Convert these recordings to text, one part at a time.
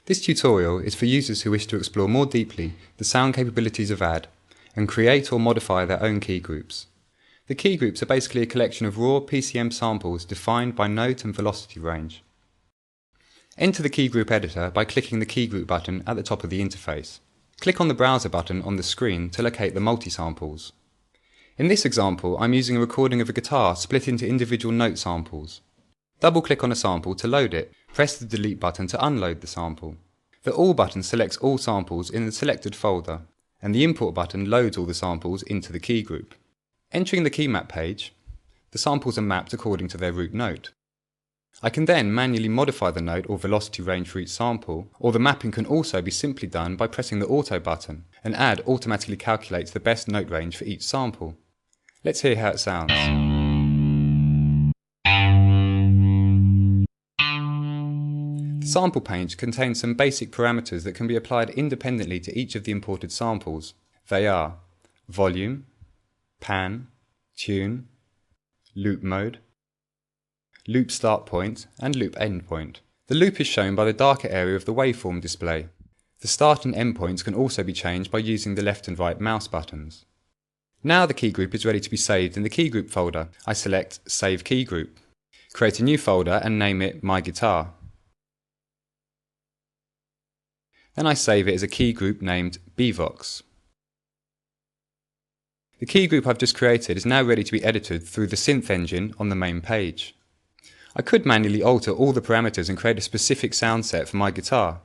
This tutorial is for users who wish to explore more deeply the sound capabilities of ADD and create or modify their own key groups. The key groups are basically a collection of raw PCM samples defined by note and velocity range. Enter the key group editor by clicking the key group button at the top of the interface. Click on the browser button on the screen to locate the multi-samples. In this example, I'm using a recording of a guitar split into individual note samples. Double-click on a sample to load it. Press the delete button to unload the sample. The All button selects all samples in the selected folder, and the Import button loads all the samples into the key group. Entering the key map page, the samples are mapped according to their root note. I can then manually modify the note or velocity range for each sample, or the mapping can also be simply done by pressing the Auto button, and ADD automatically calculates the best note range for each sample. Let's hear how it sounds. The sample page contains some basic parameters that can be applied independently to each of the imported samples. They are volume, pan, tune, loop mode, loop start point and loop end point. The loop is shown by the darker area of the waveform display. The start and end points can also be changed by using the left and right mouse buttons. Now the key group is ready to be saved in the key group folder. I select Save Key Group. Create a new folder and name it My Guitar. Then I save it as a key group named bvox. The key group I've just created is now ready to be edited through the synth engine on the main page. I could manually alter all the parameters and create a specific sound set for my guitar,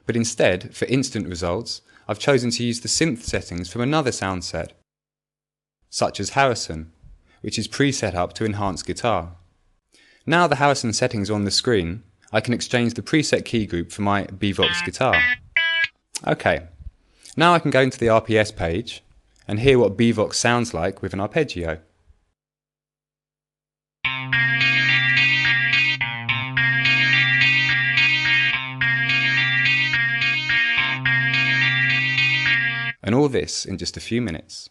but instead, for instant results, I've chosen to use the synth settings from another sound set, such as Harrison, which is pre-set up to enhance guitar. Now the Harrison settings are on the screen, I can exchange the preset key group for my bvox guitar. Okay, now I can go into the RPS page and hear what bvox sounds like with an arpeggio. And all this in just a few minutes.